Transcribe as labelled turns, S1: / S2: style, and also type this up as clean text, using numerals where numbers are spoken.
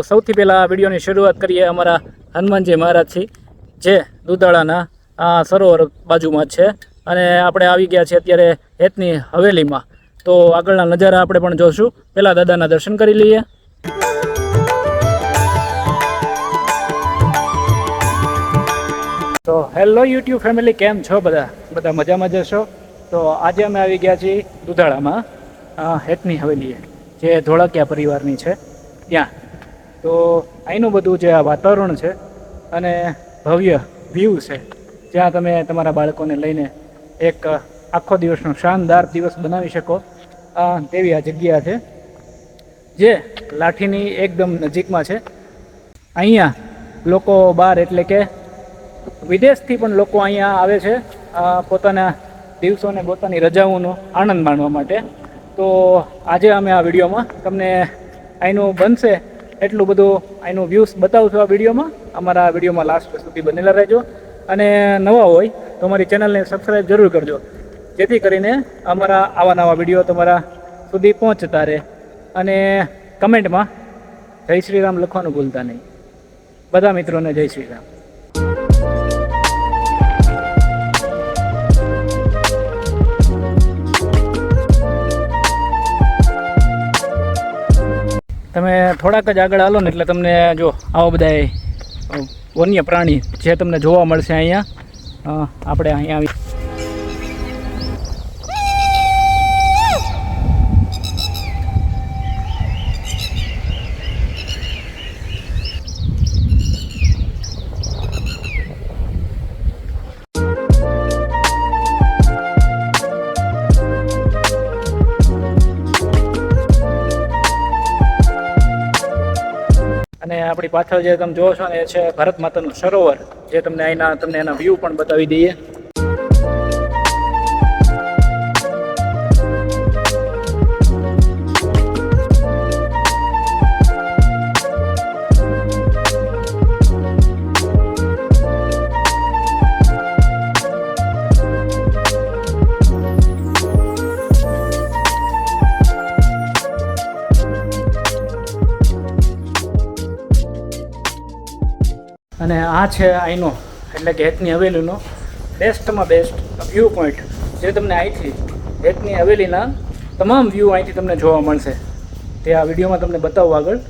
S1: સૌથી પહેલાં આ વિડીયોની શરૂઆત કરીએ અમારા હનુમાનજી મહારાજથી, જે દુધાળાના આ સરોવર બાજુમાં જ છે અને આપણે આવી ગયા છીએ અત્યારે હેતની હવેલીમાં. તો આગળના નજારા આપણે પણ જોશું. પહેલાં દાદાના દર્શન કરી લઈએ. તો હેલો યુટ્યુબ ફેમિલી, કેમ છો બધા મજામાં જશો? તો આજે અમે આવી ગયા છીએ દુધાળામાં હેતની હવેલીએ, જે ધોળકિયા પરિવારની છે ત્યાં. તો અહીંનું બધું જે આ વાતાવરણ છે અને ભવ્ય વ્યૂ છે, જ્યાં તમે તમારા બાળકોને લઈને એક આખો દિવસનો શાનદાર દિવસ બનાવી શકો તેવી આ જગ્યા છે, જે લાઠીની એકદમ નજીકમાં છે. અહીંયા લોકો બહાર એટલે કે વિદેશથી પણ લોકો અહીંયા આવે છે પોતાના દિવસોને પોતાની રજાઓનો આનંદ માણવા માટે. તો આજે અમે આ વિડીયોમાં તમને અહીંનું બનશે એટલું બધું અહીંનું વ્યૂઝ બતાવશું આ વિડીયોમાં. અમારા વિડીયોમાં લાસ્ટ સુધી બનેલા રહેજો અને નવા હોય તો અમારી ચેનલને સબસ્ક્રાઈબ જરૂર કરજો, જેથી કરીને અમારા આવા નવા વિડીયો તમારા સુધી પહોંચતા રહે. અને કમેન્ટમાં જય શ્રી રામ લખવાનું ભૂલતા નહીં. બધા મિત્રોને જય શ્રી રામ. તમે થોડાક જ આગળ હાલો ને એટલે તમને જો આવા બધા વન્ય પ્રાણી જે તમને જોવા મળશે અહીંયા. આપણે અહીંયા આવી અને આપણી પાછળ જે તમે જોવો છો ને એ છે ભારત માતાનું સરોવર, જે તમને એના વ્યૂ પણ બતાવી દઈએ. અને આ છે અહીંનો એટલે કે હેતની હવેલીનો બેસ્ટમાં બેસ્ટ વ્યૂ પોઈન્ટ, જે તમને અહીંથી હેતની હવેલીના તમામ વ્યૂ અહીંથી તમને જોવા મળશે. તે આ વિડીયોમાં તમને બતાવું આગળ.